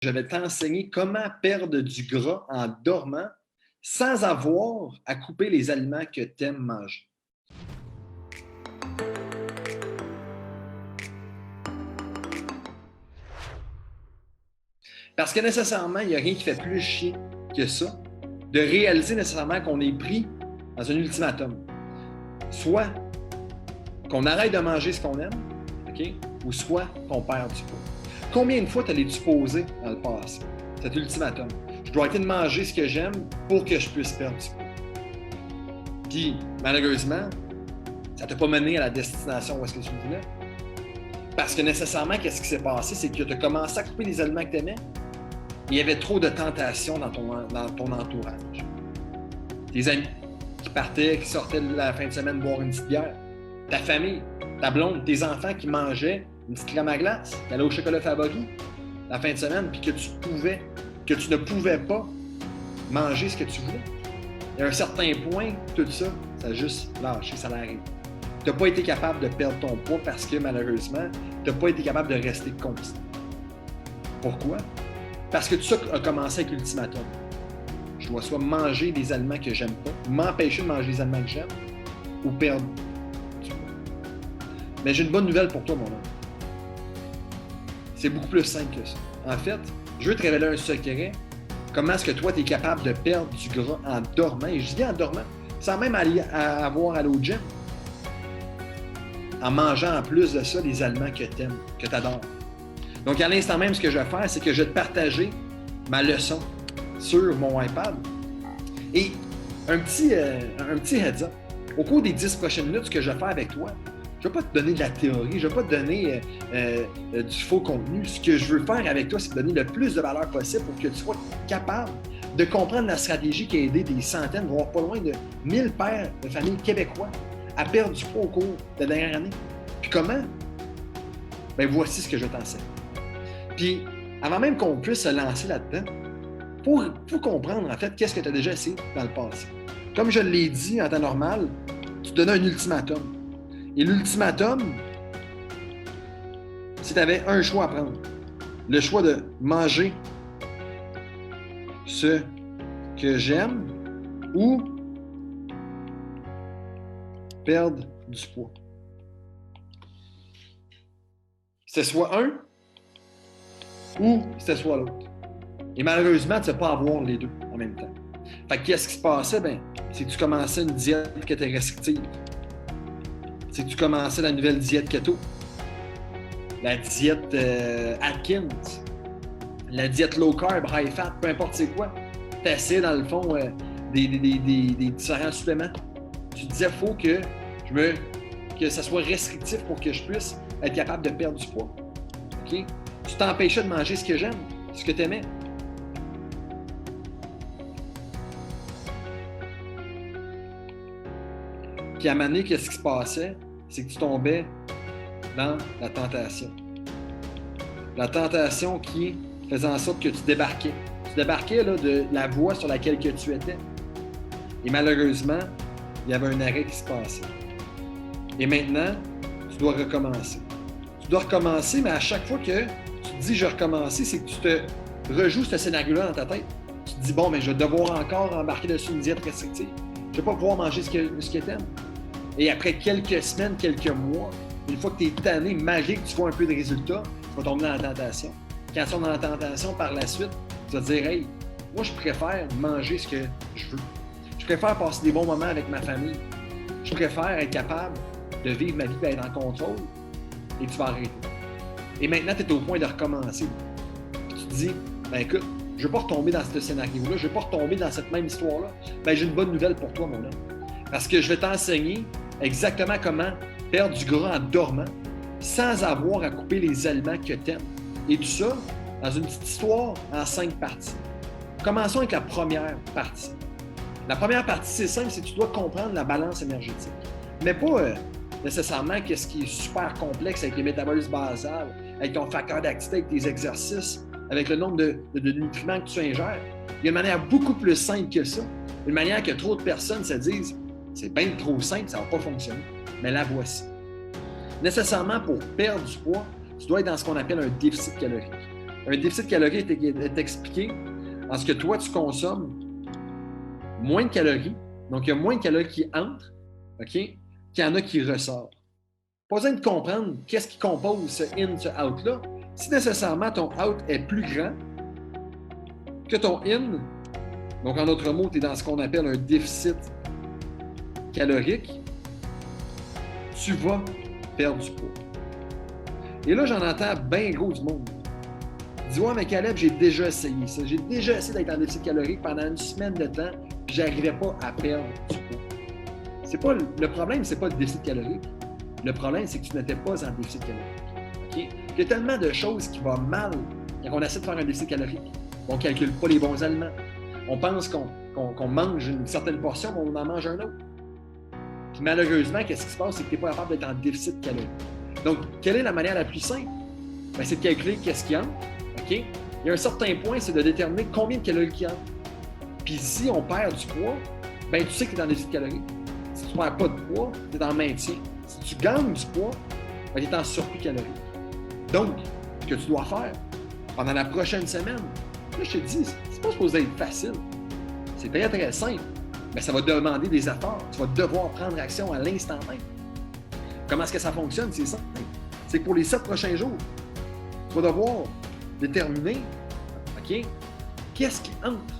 Je vais t'enseigner comment perdre du gras en dormant sans avoir à couper les aliments que tu aimes manger. Parce que nécessairement, il n'y a rien qui fait plus chier que ça, de réaliser nécessairement qu'on est pris dans un ultimatum. Soit qu'on arrête de manger ce qu'on aime, OK? Ou soit qu'on perd du poids. Combien de fois t'allais-tu poser dans le passé, cet ultimatum? Je dois arrêter de manger ce que j'aime pour que je puisse perdre du poids. Puis, malheureusement, ça ne t'a pas mené à la destination où est-ce que tu voulais. Parce que nécessairement, qu'est-ce qui s'est passé? C'est que tu as commencé à couper les aliments que tu aimais. Il y avait trop de tentations dans ton entourage. Tes amis qui partaient, qui sortaient la fin de semaine boire une petite bière. Ta famille, ta blonde, tes enfants qui mangeaient une petite crème à glace, qui allaient au chocolat favori la fin de semaine, puis que tu ne pouvais pas manger ce que tu voulais. Et à un certain point, tout ça, ça a juste lâché, ça l'arrive. Tu n'as pas été capable de perdre ton poids parce que malheureusement, tu n'as pas été capable de rester constant. Pourquoi? Parce que tout ça a commencé avec l'ultimatum. Je dois soit manger des aliments que j'aime pas, m'empêcher de manger des aliments que j'aime, ou perdre du poids. Mais j'ai une bonne nouvelle pour toi, mon homme. C'est beaucoup plus simple que ça. En fait, je veux te révéler un secret. Comment est-ce que toi, tu es capable de perdre du gras en dormant, et je dis en dormant, sans même avoir à aller au gym. En mangeant en plus de ça des aliments que tu aimes, que tu adores. Donc, à l'instant même, ce que je vais faire, c'est que je vais te partager ma leçon sur mon iPad. Et un petit heads up. Au cours des 10 prochaines minutes, ce que je vais faire avec toi, je ne vais pas te donner de la théorie, je ne vais pas te donner du faux contenu. Ce que je veux faire avec toi, c'est te donner le plus de valeur possible pour que tu sois capable de comprendre la stratégie qui a aidé des centaines, voire pas loin de 1000 pères de familles québécois à perdre du poids au cours de la dernière année. Puis comment? Ben voici ce que je vais t'enseigner. Puis, avant même qu'on puisse se lancer là-dedans, pour comprendre en fait qu'est-ce que tu as déjà essayé dans le passé. Comme je l'ai dit en temps normal, tu te donnais un ultimatum. Et l'ultimatum, si tu avais un choix à prendre, le choix de manger ce que j'aime ou perdre du poids. C'était soit un ou c'était soit l'autre. Et malheureusement, tu ne vas pas avoir les deux en même temps. Fait que qu'est-ce qui se passait? Ben, c'est que tu commençais une diète qui était restrictive. C'est que tu commençais la nouvelle diète keto. La diète Atkins. La diète low carb, high fat, peu importe c'est quoi. Tu essaies dans le fond des différents suppléments. Tu te disais, il faut que ça soit restrictif pour que je puisse être capable de perdre du poids. Okay? Tu t'empêchais de manger ce que j'aime, ce que tu aimais. Puis à un moment donné, qu'est-ce qui se passait? C'est que tu tombais dans la tentation. La tentation qui faisait en sorte que tu débarquais. Tu débarquais là, de la voie sur laquelle que tu étais. Et malheureusement, il y avait un arrêt qui se passait. Et maintenant, tu dois recommencer. Tu dois recommencer, mais à chaque fois que tu te dis « je vais recommencer », c'est que tu te rejoues ce scénario-là dans ta tête. Tu te dis « bon, mais je vais devoir encore embarquer dessus une diète restrictive. Je ne vais pas pouvoir manger ce que tu aimes. » Et après quelques semaines, quelques mois, une fois que tu es tanné, magique, tu vois un peu de résultats, tu vas tomber dans la tentation. Quand tu tombes dans la tentation, par la suite, tu vas te dire « hey, moi, je préfère manger ce que je veux. Je préfère passer des bons moments avec ma famille. Je préfère être capable de vivre ma vie et être en contrôle. » Et tu vas arrêter. Et maintenant, tu es au point de recommencer. Puis tu te dis « ben écoute, je ne veux pas retomber dans ce scénario-là, je ne veux pas retomber dans cette même histoire-là. » Ben j'ai une bonne nouvelle pour toi, mon homme. Parce que je vais t'enseigner exactement comment perdre du gras en dormant sans avoir à couper les aliments que tu aimes. Et tout ça dans une petite histoire en 5 parties. Commençons avec la première partie. La première partie, c'est simple, c'est que tu dois comprendre la balance énergétique. Mais pas nécessairement qu'est-ce qui est super complexe avec les métabolismes basales, avec ton facteur d'activité, avec tes exercices, avec le nombre de nutriments que tu ingères. Il y a une manière beaucoup plus simple que ça. Une manière que trop de personnes se disent « c'est bien trop simple, ça ne va pas fonctionner ». Mais la voici. Nécessairement, pour perdre du poids, tu dois être dans ce qu'on appelle un déficit calorique. un déficit calorique est expliqué en ce que toi, tu consommes moins de calories. Donc, il y a moins de calories qui entrent, OK, qu'il y en a qui ressortent. Pas besoin de comprendre qu'est-ce qui compose ce in, ce out-là. Si nécessairement ton out est plus grand que ton in, donc en d'autres mots, tu es dans ce qu'on appelle un déficit calorique, tu vas perdre du poids. Et là, j'en entends bien gros du monde. Dis, ouais, mais Caleb, j'ai déjà essayé ça. J'ai déjà essayé d'être en déficit calorique pendant une semaine de temps, puis j'arrivais pas à perdre du poids. Le problème, c'est pas le déficit calorique. Le problème, c'est que tu n'étais pas en déficit calorique. Okay? Il y a tellement de choses qui vont mal quand on essaie de faire un déficit calorique. On ne calcule pas les bons aliments. On pense qu'on mange une certaine portion, mais on en mange un autre. Puis malheureusement, qu'est-ce qui se passe? C'est que tu n'es pas capable d'être en déficit calorique. Donc, quelle est la manière la plus simple? Ben, c'est de calculer qu'est-ce qu'il y a. Okay? Il y a un certain point, c'est de déterminer combien de calories il y a. Puis si on perd du poids, ben, tu sais que tu es en déficit calorique. Si tu ne perds pas de poids, tu es en maintien. Si tu gagnes du poids, ben, tu es en surplus calorique. Donc, ce que tu dois faire pendant la prochaine semaine, là, je te dis, c'est pas supposé être facile. C'est très, très simple. Mais ça va demander des efforts. Tu vas devoir prendre action à l'instant même. Comment est-ce que ça fonctionne? C'est simple. C'est que pour les 7 prochains jours, tu vas devoir déterminer, OK, qu'est-ce qui entre?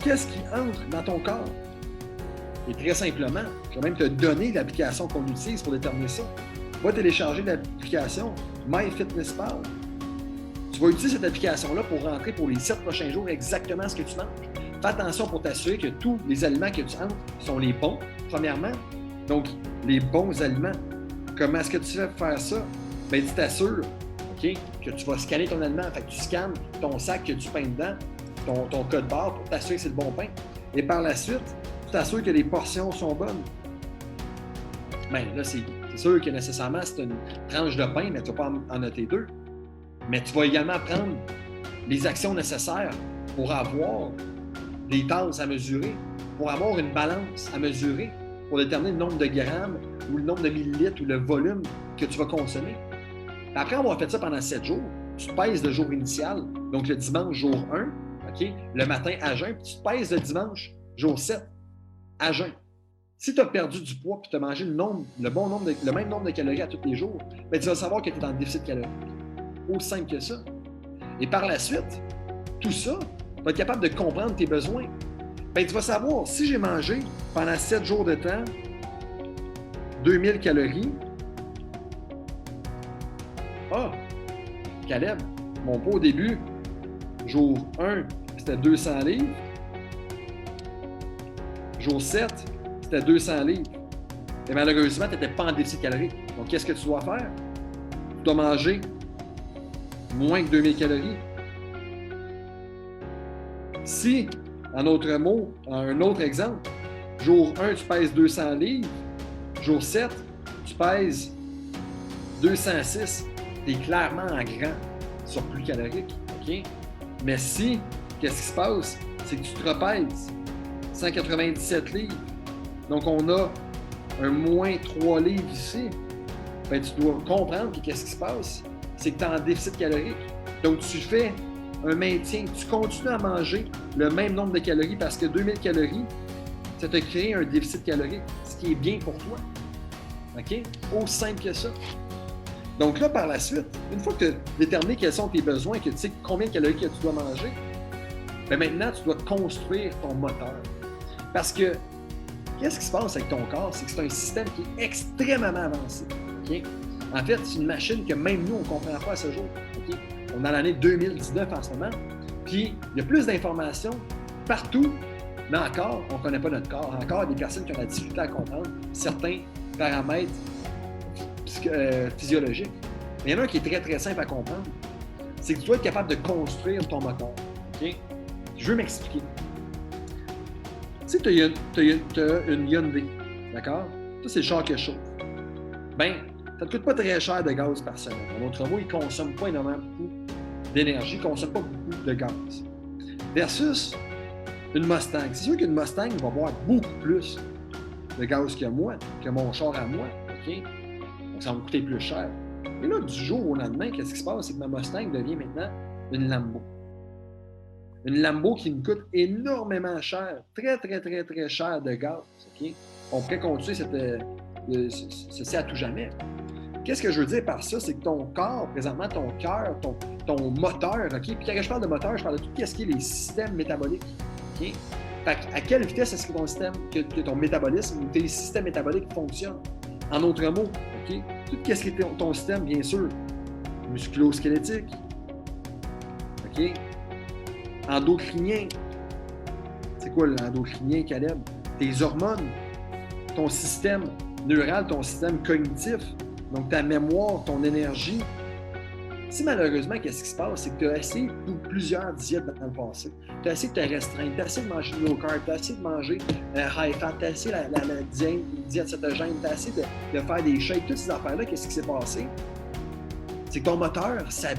Qu'est-ce qui entre dans ton corps? Et très simplement, je vais même te donner l'application qu'on utilise pour déterminer ça. Va télécharger l'application MyFitnessPal. Tu vas utiliser cette application-là pour rentrer pour les 7 prochains jours exactement ce que tu manges. Fais attention pour t'assurer que tous les aliments que tu entres sont les bons, premièrement. Donc, les bons aliments. Comment est-ce que tu fais pour faire ça? Bien, tu t'assures, OK, que tu vas scanner ton aliment. Fait que tu scannes ton sac que tu peins dedans, ton code barre pour t'assurer que c'est le bon pain. Et par la suite, tu t'assures que les portions sont bonnes. Bien, là, c'est sûr que nécessairement, c'est une tranche de pain, mais tu ne vas pas en noter 2. Mais tu vas également prendre les actions nécessaires pour avoir des tasses à mesurer, pour avoir une balance à mesurer, pour déterminer le nombre de grammes ou le nombre de millilitres ou le volume que tu vas consommer. Après avoir fait ça pendant 7 jours, tu te pèses le jour initial, donc le dimanche, jour 1, OK, le matin à jeun, puis tu te pèses le dimanche, jour 7, à jeun. Si tu as perdu du poids et tu as mangé le même nombre de calories à tous les jours, bien, tu vas savoir que tu es en déficit calorique. Aussi simple que ça. Et par la suite, tout ça, tu vas être capable de comprendre tes besoins. Bien, tu vas savoir, si j'ai mangé pendant 7 jours de temps 2000 calories, Caleb, mon poids au début, jour 1, c'était 200 livres. Jour 7, c'était 200 livres. Et malheureusement, tu n'étais pas en déficit calorique. Donc, qu'est-ce que tu dois faire? Tu dois manger moins que 2000 calories. Si, en autre mot, un autre exemple, jour 1, tu pèses 200 livres. Jour 7, tu pèses 206. Tu es clairement en grand surplus calorique. OK? Mais si, qu'est-ce qui se passe? C'est que tu te repèses 197 livres. Donc, on a un moins 3 livres ici. Bien, tu dois comprendre que qu'est-ce qui se passe? C'est que tu es en déficit calorique. Donc, tu fais un maintien. Tu continues à manger le même nombre de calories parce que 2000 calories, ça te crée un déficit calorique, ce qui est bien pour toi. OK? Aussi simple que ça. Donc là, par la suite, une fois que tu as déterminé quels sont tes besoins, que tu sais combien de calories que tu dois manger, bien maintenant, tu dois construire ton moteur. Parce que, qu'est-ce qui se passe avec ton corps? C'est que c'est un système qui est extrêmement avancé. Okay? En fait, c'est une machine que même nous, on ne comprend pas à ce jour. Okay? On est dans l'année 2019 en ce moment. Puis, il y a plus d'informations partout, mais encore, on ne connaît pas notre corps. Encore, il y a des personnes qui ont la difficulté à comprendre certains paramètres physiologique. Mais il y en a un qui est très, très simple à comprendre. C'est que tu dois être capable de construire ton moteur. Okay? Je veux m'expliquer. Tu sais, tu as une Hyundai, d'accord? Ça, c'est le char que je chauffe. Bien, ça ne te coûte pas très cher de gaz par semaine. En d'autres mots, il ne consomme pas énormément beaucoup d'énergie, il ne consomme pas beaucoup de gaz. Versus une Mustang. C'est sûr qu'une Mustang va boire beaucoup plus de gaz que moi, que mon char à moi. OK? Donc, ça va me coûter plus cher. Et là, du jour au lendemain, qu'est-ce qui se passe? C'est que ma Mustang devient maintenant une Lambo. Une Lambo qui nous coûte énormément cher, très, très, très, très cher de gaz. Okay? On pourrait continuer ceci à tout jamais. Qu'est-ce que je veux dire par ça? C'est que ton corps, présentement, ton cœur, ton moteur, OK? Puis quand je parle de moteur, je parle de tout ce qui est les systèmes métaboliques. OK? Fait à quelle vitesse est-ce que ton système, que ton métabolisme ou tes systèmes métaboliques fonctionnent? En d'autres mots, OK? Tout ce qui est ton système, bien sûr, musculo-squelettique, OK? Endocrinien. C'est quoi l'endocrinien, Caleb? Tes hormones, ton système neural, ton système cognitif, donc ta mémoire, ton énergie. Si malheureusement, qu'est-ce qui se passe? C'est que tu as essayé plusieurs diètes dans le passé. Tu as essayé de te restreindre, tu as essayé de manger low carb, tu as essayé de manger high fat, tu as essayé la diète cétogène, tu as essayé de faire des shakes, toutes ces affaires-là, qu'est-ce qui s'est passé? C'est que ton moteur s'est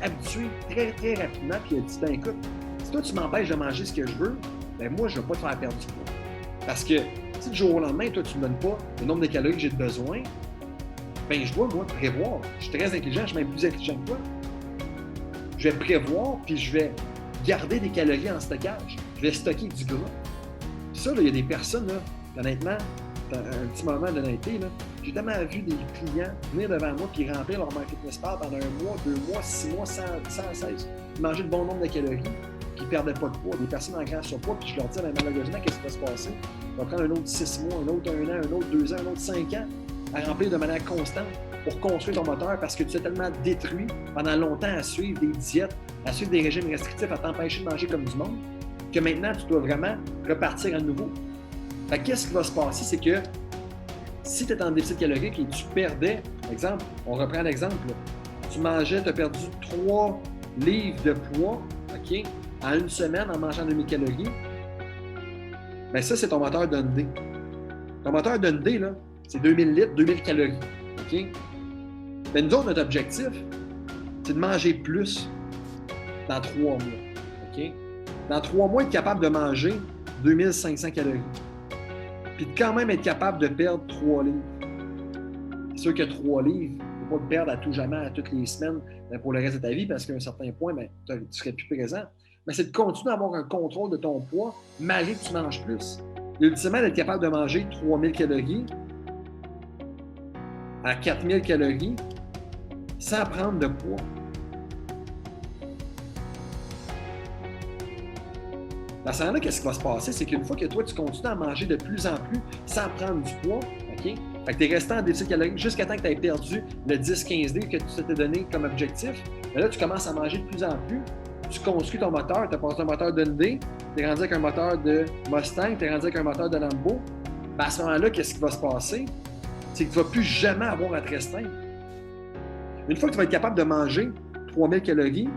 habitué très, très rapidement, puis il a dit, ben écoute, si toi tu m'empêches de manger ce que je veux, ben moi je ne vais pas te faire perdre du poids. Parce que si du jour au lendemain, toi tu ne me donnes pas le nombre de calories que j'ai besoin, ben je dois, moi, prévoir. Je suis très intelligent, je suis même plus intelligent que toi. Je vais prévoir, puis je vais garder des calories en stockage. Je vais stocker du gras. Puis ça, il y a des personnes, là, honnêtement, un petit moment d'honnêteté, j'ai tellement vu des clients venir devant moi puis remplir leur MyFitnessPal pendant 1 mois, 2 mois, 6 mois, sans cesse. Ils mangeaient le bon nombre de calories, puis ils ne perdaient pas de poids. Des personnes en grand surpoids, puis je leur dis, malheureusement, qu'est-ce qui va se passer? On va prendre un autre 6 mois, un autre 1 an, un autre 2 ans, un autre 5 ans à remplir de manière constante pour construire ton moteur parce que tu t'es tellement détruit pendant longtemps à suivre des diètes, à suivre des régimes restrictifs, à t'empêcher de manger comme du monde, que maintenant, tu dois vraiment repartir à nouveau. Fait que qu'est-ce qui va se passer? C'est que si tu es en déficit calorique et tu perdais, par exemple, on reprend l'exemple, tu mangeais, tu as perdu 3 livres de poids, OK, en 1 semaine en mangeant 2000 calories, bien ça, c'est ton moteur Dundee. Ton moteur Dundee, là, c'est 2000 litres, 2000 calories. OK? Mais nous autres, notre objectif, c'est de manger plus dans 3 mois. OK? Dans 3 mois, être capable de manger 2500 calories. Puis de quand même être capable de perdre 3 livres. C'est sûr que 3 livres, tu ne peux pas te perdre à tout jamais, à toutes les semaines pour le reste de ta vie, parce qu'à un certain point, tu ne serais plus présent. Mais c'est de continuer à avoir un contrôle de ton poids, malgré que tu manges plus. Et ultimement, d'être capable de manger 3000 calories à 4000 calories sans prendre de poids. Dans ce moment-là, qu'est-ce qui va se passer? C'est qu'une fois que toi, tu continues à manger de plus en plus sans prendre du poids, OK? Fait que tu es resté en déficit calorique jusqu'à temps que tu aies perdu le 10-15 livres que tu t'étais donné comme objectif. Mais là, tu commences à manger de plus en plus. Tu construis ton moteur. Tu as passé un moteur Dundee, tu es rendu avec un moteur de Mustang, tu es rendu avec un moteur de Lambo. Ben à ce moment-là, qu'est-ce qui va se passer? C'est que tu ne vas plus jamais avoir à te restreindre. Une fois que tu vas être capable de manger 3000 calories,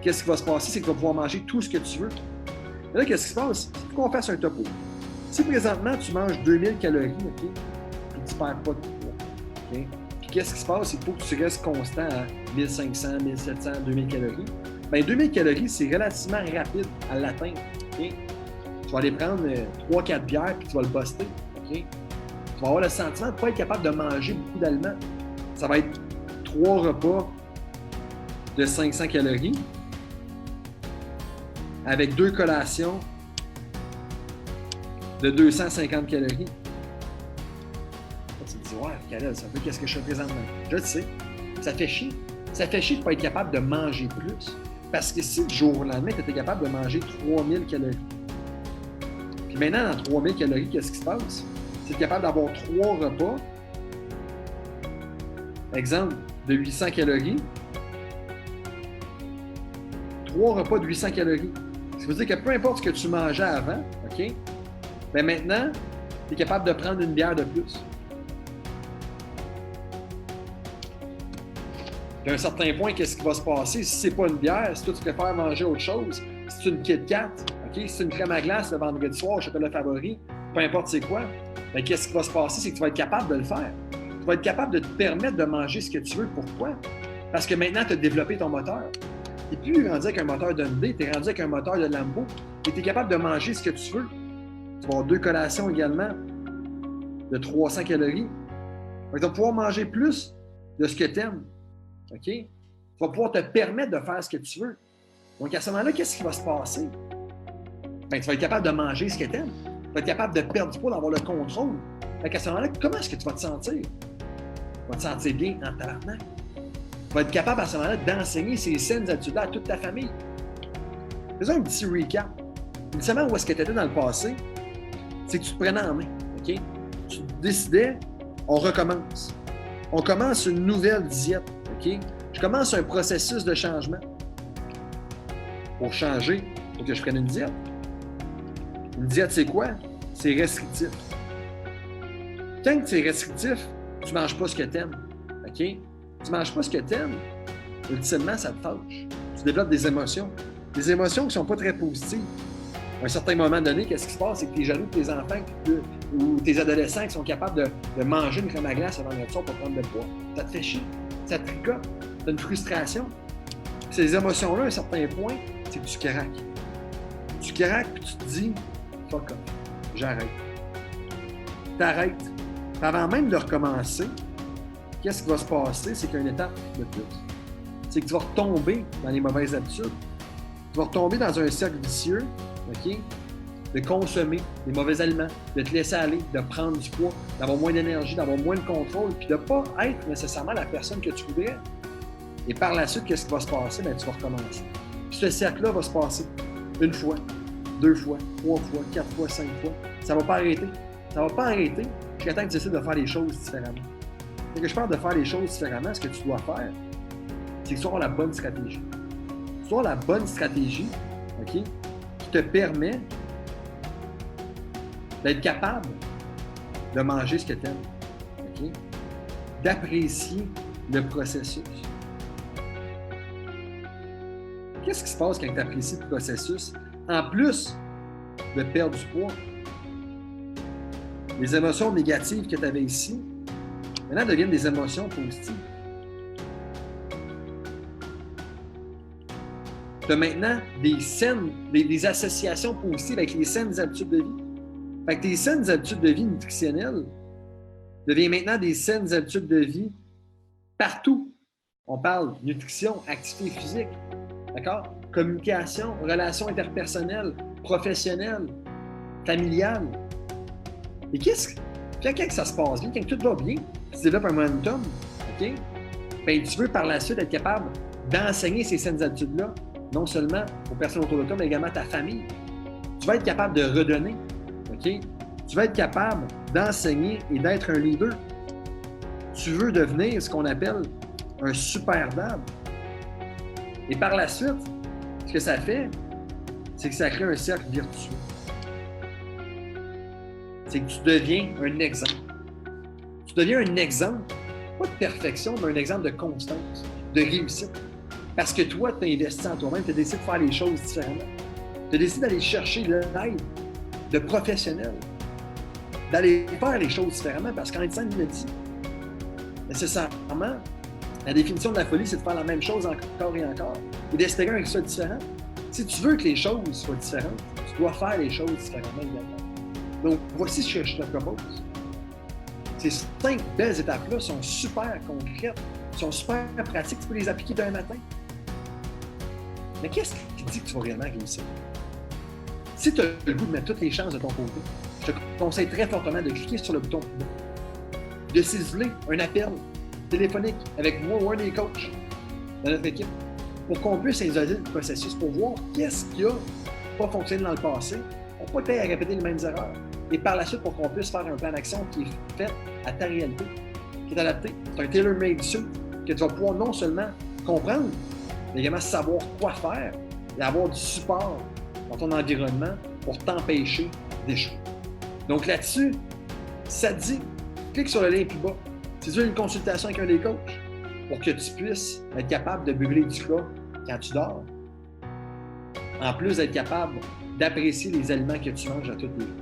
qu'est-ce qui va se passer? C'est que tu vas pouvoir manger tout ce que tu veux. Et là, qu'est-ce qui se passe? Il faut qu'on fasse un topo. Si présentement, tu manges 2000 calories, OK, puis tu ne perds pas de poids, OK? Puis qu'est-ce qui se passe? Il faut que tu restes constant à 1500, 1700, 2000 calories. Bien, 2000 calories, c'est relativement rapide à l'atteindre, OK? Tu vas aller prendre 3-4 bières, puis tu vas le buster, OK? Tu vas avoir le sentiment de ne pas être capable de manger beaucoup d'aliments. Ça va être 3 repas de 500 calories avec 2 collations de 250 calories. Tu te dis, ouais, Caleb, ça fait qu'est-ce que je fais présentement? Je le sais. Ça fait chier. Ça fait chier de ne pas être capable de manger plus. Parce que si du jour au lendemain, tu étais capable de manger 3000 calories, puis maintenant, dans 3000 calories, qu'est-ce qui se passe? C'est capable d'avoir 3 repas, exemple, de 800 calories, 3 repas de 800 calories. Ça veut dire que peu importe ce que tu mangeais avant, OK? Bien maintenant, tu es capable de prendre une bière de plus. Puis à un certain point, qu'est-ce qui va se passer? Si c'est pas une bière, si toi tu préfères manger autre chose, si c'est une Kit Kat, OK? Si c'est une crème à glace le vendredi soir, chocolat favori, peu importe c'est quoi, bien qu'est-ce qui va se passer? C'est que tu vas être capable de le faire. Tu vas être capable de te permettre de manger ce que tu veux. Pourquoi? Parce que maintenant, tu as développé ton moteur. Tu n'es plus rendu avec un moteur Dundee, tu es rendu avec un moteur de Lambo et tu es capable de manger ce que tu veux. Tu vas avoir 2 collations également de 300 calories. Donc, tu vas pouvoir manger plus de ce que tu aimes. OK? vas pouvoir te permettre de faire ce que tu veux. Donc, à ce moment-là, qu'est-ce qui va se passer? Bien, tu vas être capable de manger ce que tu aimes. Tu vas être capable de perdre du poids, d'avoir le contrôle. Donc, à ce moment-là, comment est-ce que tu vas te sentir? Tu vas te sentir bien en tabarnak. Tu vas être capable à ce moment-là d'enseigner ces saines habitudes-là à toute ta famille. Faisons un petit recap. Initialement, où est-ce que tu étais dans le passé? C'est que tu te prenais en main. OK? Tu décidais, on recommence. On commence une nouvelle diète. OK? Je commence un processus de changement. Pour changer, il faut que je prenne une diète. Une diète, c'est quoi? C'est restrictif. Quand tu es restrictif, tu ne manges pas ce que tu aimes. OK? Tu ne manges pas ce que tu aimes, ultimement, ça te fâche. Tu développes des émotions. Des émotions qui ne sont pas très positives. À un certain moment donné, qu'est-ce qui se passe? C'est que tu es jaloux de tes enfants ou tes adolescents qui sont capables de manger une crème à glace avant le soir pour prendre le poids. Ça te fait chier. Ça te tricote. Tu as une frustration. Ces émotions-là, à un certain point, c'est que tu craques. Tu craques et tu te dis « fuck off, j'arrête ». T'arrêtes. Avant même de recommencer, qu'est-ce qui va se passer? C'est qu'il y a une étape de plus. C'est que tu vas retomber dans les mauvaises habitudes. Tu vas retomber dans un cercle vicieux, OK? De consommer des mauvais aliments, de te laisser aller, de prendre du poids, d'avoir moins d'énergie, d'avoir moins de contrôle, puis de ne pas être nécessairement la personne que tu voudrais. Et par la suite, qu'est-ce qui va se passer? Bien, tu vas recommencer. Puis ce cercle-là va se passer une fois, deux fois, trois fois, quatre fois, cinq fois. Ça ne va pas arrêter. Ça ne va pas arrêter jusqu'à temps que tu décides de faire les choses différemment. Quand je parle de faire les choses différemment, ce que tu dois faire, c'est que tu dois avoir la bonne stratégie. Tu dois avoir la bonne stratégie, OK, qui te permet d'être capable de manger ce que tu aimes, OK, d'apprécier le processus. Qu'est-ce qui se passe quand tu apprécies le processus? En plus de perdre du poids, les émotions négatives que tu avais ici, maintenant deviennent des émotions positives. Tu as maintenant des associations positives avec les saines habitudes de vie. Fait que tes saines habitudes de vie nutritionnelles deviennent maintenant des saines habitudes de vie partout. On parle nutrition, activité physique, d'accord? Communication, relations interpersonnelles, professionnelles, familiales. Et quand ça se passe bien, quand tout va bien, tu développes un momentum, OK? Bien, tu veux par la suite être capable d'enseigner ces saines habitudes-là, non seulement aux personnes autour de toi, mais également à ta famille. Tu vas être capable de redonner, OK? Tu vas être capable d'enseigner et d'être un leader. Tu veux devenir ce qu'on appelle un super dad. Et par la suite, ce que ça fait, c'est que ça crée un cercle vertueux. C'est que tu deviens un exemple. Tu deviens un exemple, pas de perfection, mais un exemple de constance, de réussite. Parce que toi, tu as investi en toi-même, tu as décidé de faire les choses différemment. Tu as décidé d'aller chercher l'aide de professionnels, d'aller faire les choses différemment, parce qu'Einstein l'a dit. Nécessairement, la définition de la folie, c'est de faire la même chose encore et encore, et d'espérer un résultat différent. Si tu veux que les choses soient différentes, tu dois faire les choses différemment également. Donc, voici ce que je te propose. Ces 5 belles étapes-là sont super concrètes, sont super pratiques, tu peux les appliquer d'un matin. Mais qu'est-ce qui dit que tu vas réellement réussir? Si tu as le goût de mettre toutes les chances de ton côté, je te conseille très fortement de cliquer sur le bouton plus bas, de ciseler un appel téléphonique avec moi ou un des coachs de notre équipe pour qu'on puisse isoler le processus, pour voir qu'est-ce qui n'a pas fonctionné dans le passé, pour pas t'aider à répéter les mêmes erreurs. Et par la suite, pour qu'on puisse faire un plan d'action qui est fait à ta réalité, qui est adapté. C'est un tailor-made suit que tu vas pouvoir non seulement comprendre, mais également savoir quoi faire et avoir du support dans ton environnement pour t'empêcher d'échouer. Donc là-dessus, ça te dit, clique sur le lien plus bas. Si tu veux une consultation avec un des coachs pour que tu puisses être capable de brûler du gras quand tu dors, en plus d'être capable d'apprécier les aliments que tu manges à tous les jours.